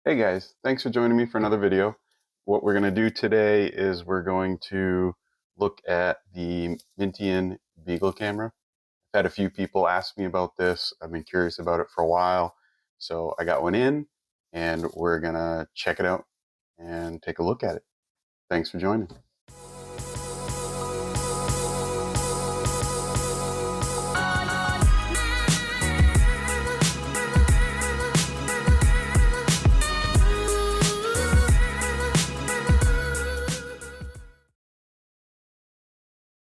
Hey guys, thanks for joining me for another video. What we're going to do today is we're going to look at the Mintion Beagle Camera. I've had a few people ask me about this. I've been curious about it for a while. So I got one in and we're going to check it out and take a look at it. Thanks for joining.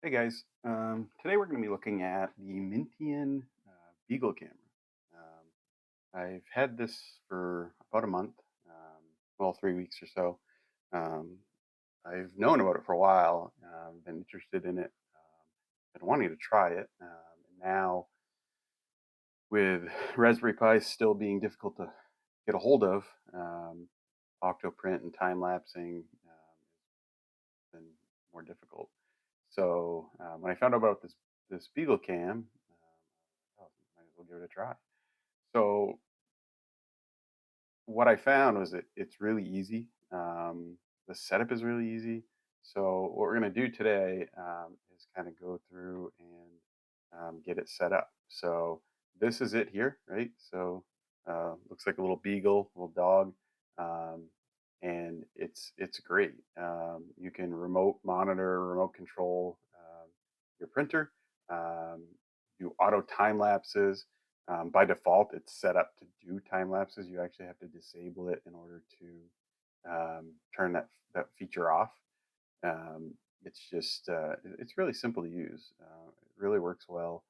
Hey guys, today we're going to be looking at the Mintion Beagle Camera. I've had this for about a month, well, 3 weeks or so. I've known about it for a while, been interested in it, been wanting to try it. And now, with Raspberry Pi still being difficult to get a hold of, OctoPrint and time-lapsing has been more difficult. So when I found out about this Beagle Cam, might as well give it a try. So what I found was that it's really easy. The setup is really easy. So what we're going to do today is kind of go through and get it set up. So this is it here, right? So looks like a little beagle, little dog, and it's great. You can remote monitor, remote control your printer, do auto time lapses. By default, it's set up to do time lapses. You actually have to disable it in order to turn that feature off. It's just it's really simple to use. It really works well.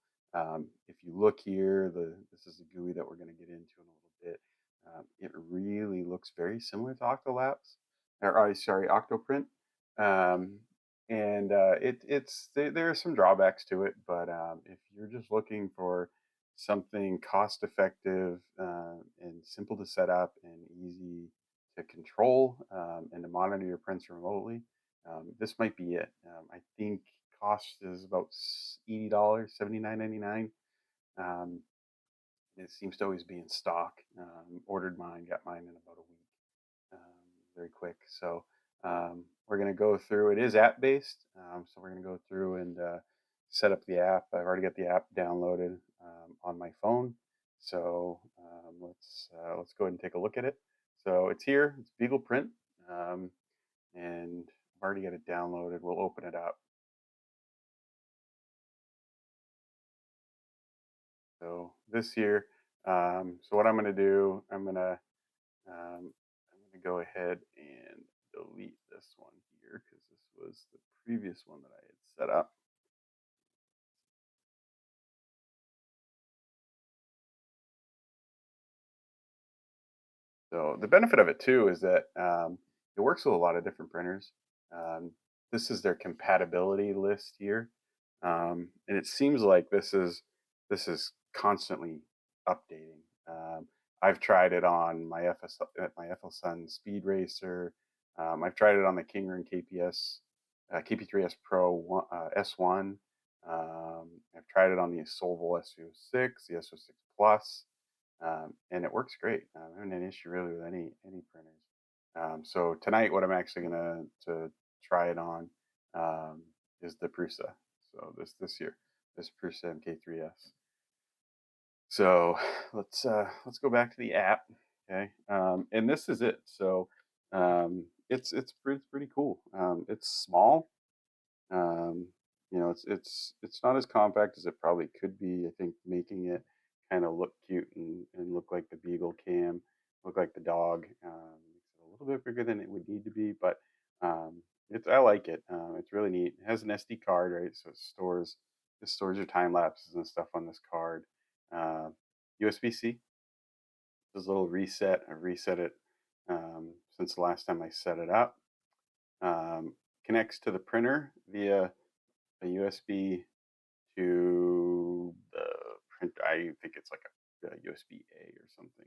If you look here, this is the GUI that we're going to get into in a little bit. It really looks very similar to OctoLapse, or sorry, OctoPrint. And there are some drawbacks to it, but if you're just looking for something cost effective and simple to set up and easy to control and to monitor your prints remotely, this might be it. I think cost is about $80, $79.99. It seems to always be in stock. Ordered mine, got mine in about a week, very quick. So we're going to go through. It is app based, so we're going to go through and set up the app. I've already got the app downloaded on my phone. So let's go ahead and take a look at it. So it's here. It's Beagle Print, and I've already got it downloaded. We'll open it up. So this here. So what I'm going to do, I'm going to go ahead and delete this one here because this was the previous one that I had set up. So the benefit of it too is that it works with a lot of different printers. This is their compatibility list here, and it seems like this is constantly updating. I've tried it on my FL Speed Racer. I've tried it on the Kingerin KP3S Pro S1. I've tried it on the Solvol SO6, the SO6 Plus. And it works great. I haven't had an issue really with any printers. So tonight, what I'm actually gonna to try it on is the Prusa. So this here, this Prusa MK3S. So let's go back to the app, okay? And this is it. So it's pretty cool. It's small. You know, it's not as compact as it probably could be. I think making it kind of look cute and look like the Beagle Cam, look like the dog, makes it a little bit bigger than it would need to be, but I like it. It's really neat. It has an SD card, right? So it stores your time lapses and stuff on this card. USB-C. This little reset. I reset it since the last time I set it up. Connects to the printer via a USB to the print. I think it's like a USB-A or something,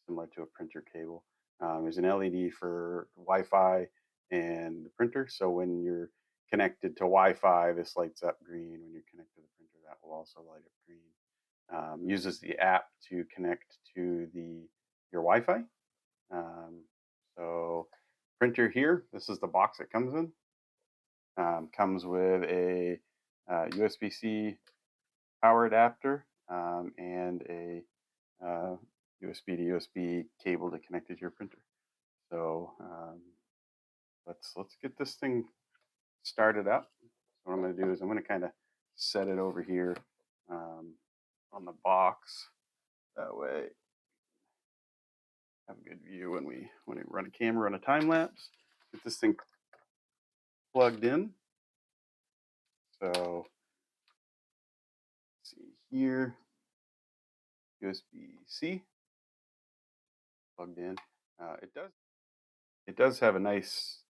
similar to a printer cable. There's an LED for Wi-Fi and the printer. So when you're connected to Wi-Fi, this lights up green. When you're connected to the printer, that will also light up green. Uses the app to connect to your Wi-Fi. So printer here, this is the box it comes in. Comes with a USB-C power adapter and a USB to USB cable to connect it to your printer. So let's get this thing started up. So what I'm going to do is I'm going to kind of set it over here on the box. That way, have a good view when we run a camera on a time lapse. Get this thing plugged in. So see here, USB-C plugged in. It does have a nice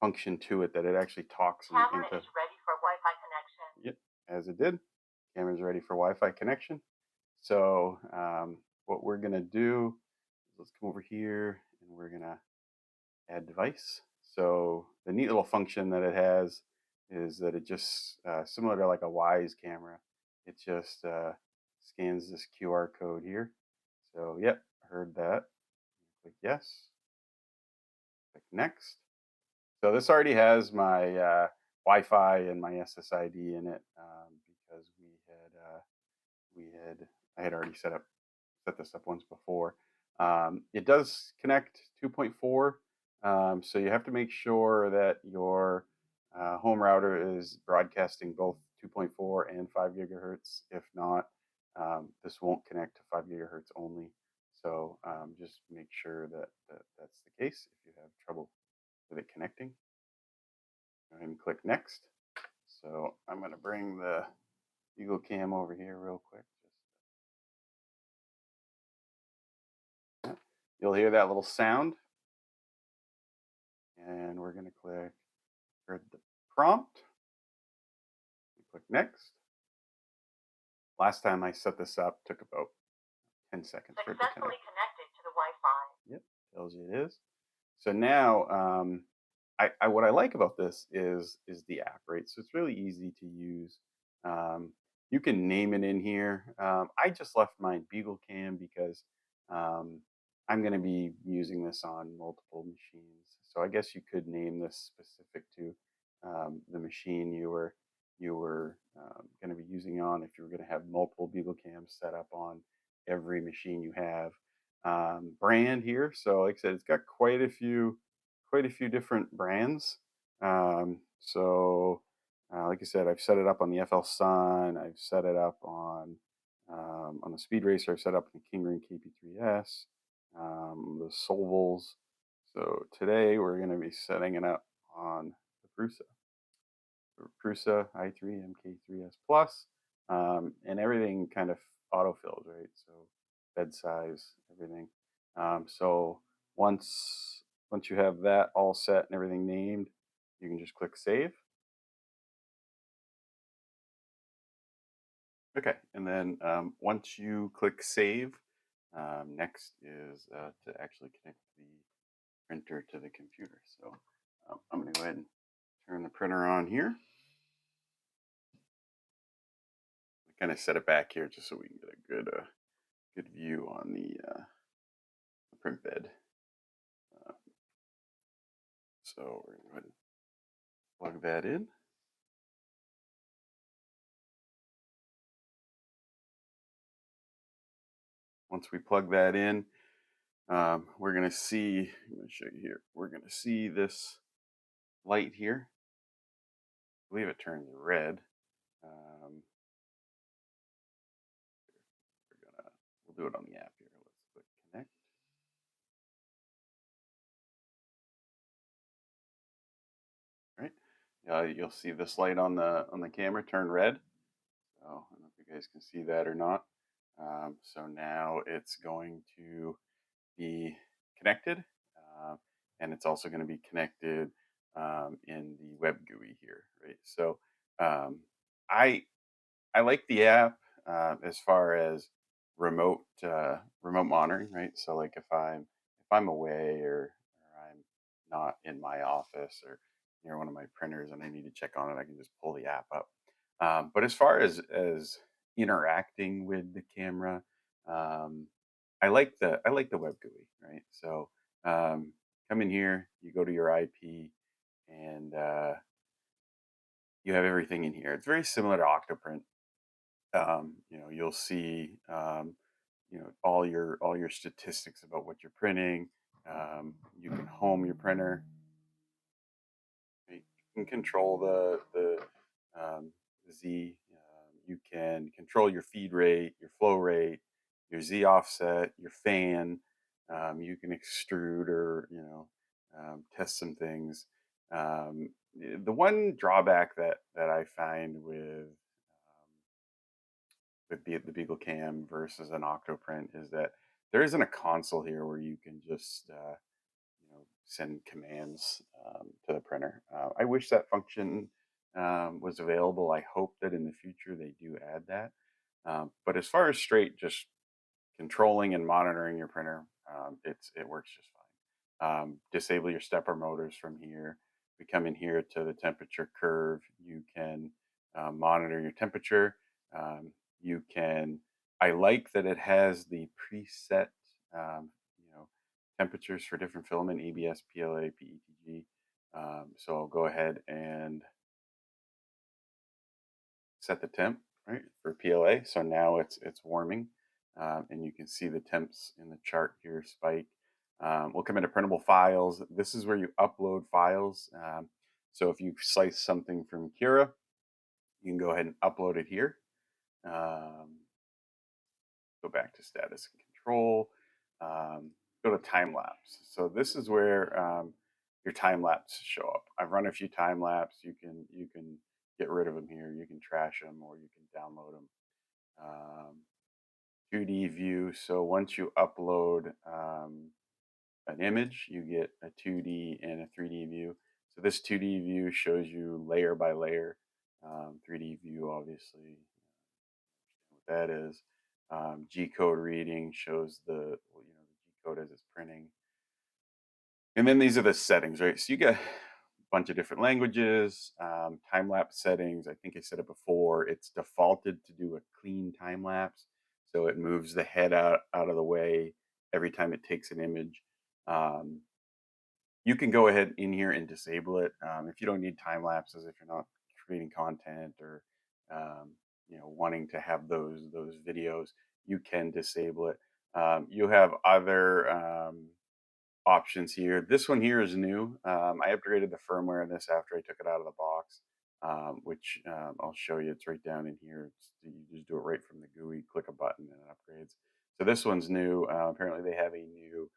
function to it that it actually talks into. Camera is ready for Wi-Fi connection. Yep, as it did. Camera's ready for Wi-Fi connection. So what we're gonna do is let's come over here and we're gonna add device. So the neat little function that it has is that it just similar to like a Wise camera, it just scans this QR code here. So yep, heard that. Click yes. Click next. So this already has my Wi-Fi and my SSID in it because I had already set this up once before. It does connect 2.4, so you have to make sure that your home router is broadcasting both 2.4 and 5 gigahertz. If not, this won't connect to 5 gigahertz only. So just make sure that's the case if you have trouble with it connecting. Go ahead and click next. So I'm going to bring the Beagle Cam over here real quick. You'll hear that little sound. And we're going to click the prompt. Click next. Last time I set this up took about 10 seconds for it to connect. Connected to the Wi-Fi. Yep, tells you it is. So now what I like about this is the app, right? So it's really easy to use. You can name it in here. I just left mine Beagle Cam because I'm going to be using this on multiple machines. So I guess you could name this specific to the machine you were going to be using on. If you were going to have multiple Beagle Cams set up on every machine you have. Brand here. So like I said, it's got quite a few different brands. Like I said, I've set it up on the FL Sun. I've set it up on the Speed Racer. I've set up the King Ring KP3S, the Solvals. So today we're going to be setting it up on the Prusa i3 MK3S Plus, and everything kind of autofills, right? So bed size, everything. So once you have that all set and everything named, you can just click save. Okay, and then once you click save, next is to actually connect the printer to the computer. So I'm going to go ahead and turn the printer on here. Kind of set it back here just so we can get a good view on the print bed. So we're going to go ahead and plug that in. Once we plug that in, we're going to see, I'm going to show you here, we're going to see this light here. I believe it turns red. We'll do it on the app here. Let's click connect. All right. You'll see this light on the camera turn red. So I don't know if you guys can see that or not. So now it's going to be connected, and it's also going to be connected in the web GUI here, right? So I like the app as far as remote monitoring, right? So like if I'm away or I'm not in my office or near one of my printers and I need to check on it, I can just pull the app up. But as far as interacting with the camera, I like the web GUI, right? So Um, Come in here, you go to your IP, and you have everything in here. It's very similar to OctoPrint. You'll see all your statistics about what you're printing. You can home your printer. You can control the Z. You can control your feed rate, your flow rate, your Z offset, your fan. You can extrude or test some things. The one drawback that I find with the Beagle Cam versus an OctoPrint is that there isn't a console here where you can just send commands to the printer. I wish that function was available. I hope that in the future they do add that. But as far as straight just controlling and monitoring your printer, it works just fine. Disable your stepper motors from here. We come in here to the temperature curve. You can monitor your temperature. Um, you can. I like that it has the preset, you know, temperatures for different filament: ABS, PLA, PETG. So I'll go ahead and set the temp right for PLA. So now it's warming, and you can see the temps in the chart here spike. We'll come into printable files. This is where you upload files. So if you slice something from Cura, you can go ahead and upload it here. Go back to status and control. Go to time lapse. So this is where your time lapse show up. I've run a few time lapse. You can get rid of them here. You can trash them or you can download them. 2D view. So once you upload an image, you get a 2D and a 3D view. So this 2D view shows you layer by layer. 3D view, obviously, what that is. G code reading shows the G code as it's printing. And then these are the settings, right? So you get a bunch of different languages, time lapse settings. I think I said it before. It's defaulted to do a clean time lapse, so it moves the head out of the way every time it takes an image. Um, you can go ahead in here and disable it if you don't need time lapses. If you're not creating content or wanting to have those videos, you can disable it. You have other options here. This one here is new. I upgraded the firmware in this after I took it out of the box, which I'll show you. It's right down in here. You just do it right from the GUI, click a button, and it upgrades. So this one's new. Apparently, they have a new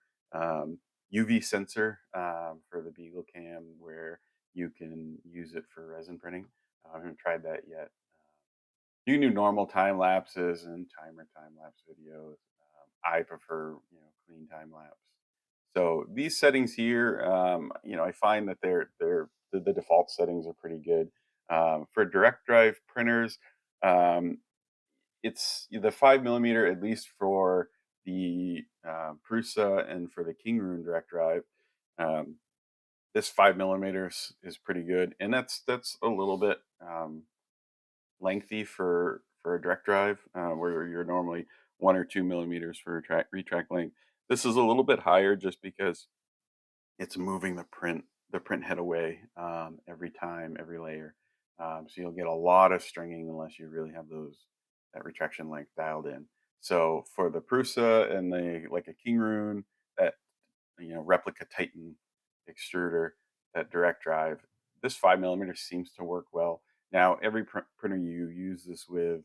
UV sensor for the Beagle Cam where you can use it for resin printing. I haven't tried that yet. You can do normal time lapses and timer time lapse videos. I prefer clean time lapse. So these settings here, I find that the default settings are pretty good. For direct drive printers, um, it's the 5 millimeter, at least for the Prusa and for the King Rune direct drive. Um, this 5 millimeters is pretty good, and that's a little bit lengthy for a direct drive, where you're normally 1 or 2 millimeters for retract length. This is a little bit higher just because it's moving the print head away every time, every layer. So you'll get a lot of stringing unless you really have that retraction length dialed in. So for the Prusa and the like a King Rune, that replica Titan extruder, that direct drive, this 5 millimeter seems to work well. Now every printer you use this with,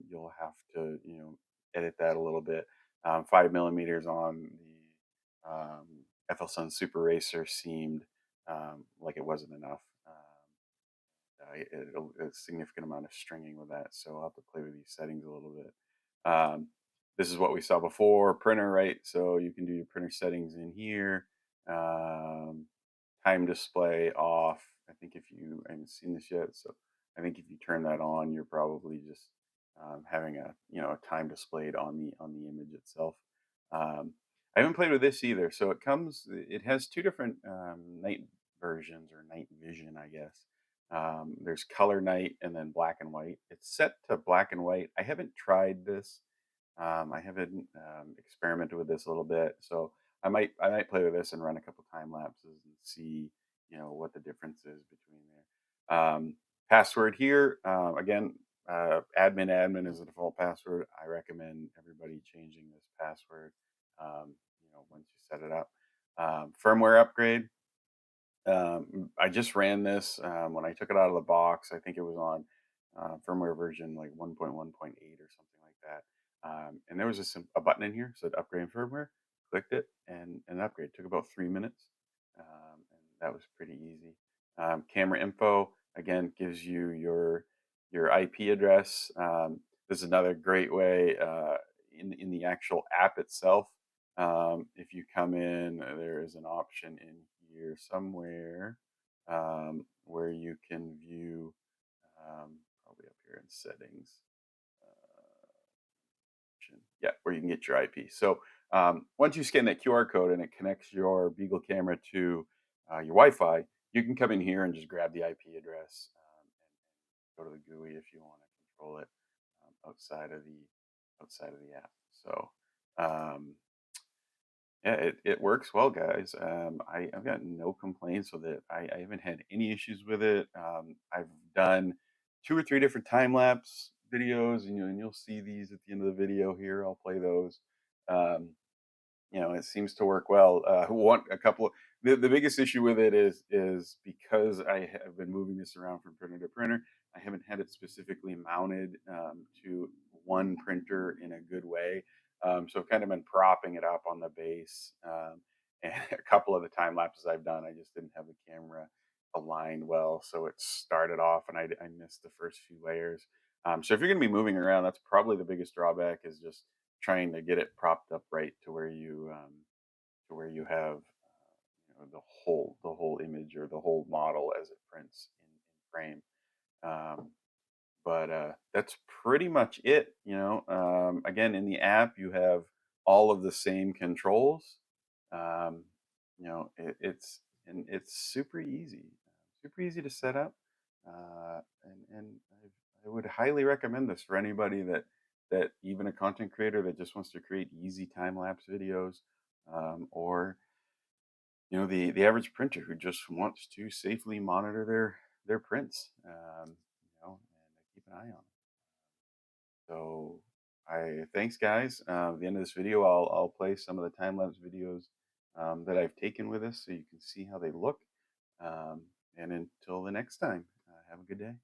you'll have to edit that a little bit. 5 millimeters on the FL Super Racer seemed like it wasn't enough. A significant amount of stringing with that, so I'll have to play with these settings a little bit. Um, this is what we saw before, printer, right? So you can do your printer settings in here. Um, Time display off. I haven't seen this yet, so I think if you turn that on, you're probably just having a time displayed on the image itself. I haven't played with this either. So it has two different night versions or night vision, I guess. There's color night and then black and white. It's set to black and white. I haven't tried this. I haven't experimented with this a little bit. So I might play with this and run a couple time lapses and see, what the difference is between there. Password here, again, admin is the default password. I recommend everybody changing this password, once you set it up. Firmware upgrade. I just ran this when I took it out of the box. I think it was on firmware version like 1.1.8 or something like that. And there was a button in here said upgrade firmware. Clicked it and an upgrade. Took about 3 minutes, and that was pretty easy. Camera info again gives you your IP address. This is another great way in the actual app itself. If you come in, there is an option in here somewhere where you can view, probably up here in settings. Yeah, where you can get your IP. So once you scan that QR code and it connects your Beagle camera to your Wi-Fi, you can come in here and just grab the IP address and go to the GUI if you want to control it outside of the app. So um, yeah, it works well, guys. I've got no complaints with it. I haven't had any issues with it. I've done 2 or 3 different time lapse videos, and you'll see these at the end of the video here. I'll play those. Um, it seems to work well. One, a couple of the biggest issue with it is because I have been moving this around from printer to printer. I haven't had it specifically mounted to one printer in a good way. So I've kind of been propping it up on the base. And a couple of the time lapses I've done, I just didn't have the camera aligned well, so it started off, and I missed the first few layers. So if you're going to be moving around, that's probably the biggest drawback is just trying to get it propped up right to where you have the whole image or the whole model as it prints in frame. Um, but that's pretty much it. Again, in the app, you have all of the same controls. Um, it's super easy to set up, and I would highly recommend this for anybody that even a content creator that just wants to create easy time lapse videos, or the average printer who just wants to safely monitor their prints, and keep an eye on them. So I thanks guys. At the end of this video, I'll play some of the time lapse videos that I've taken with us, so you can see how they look. And until the next time, have a good day.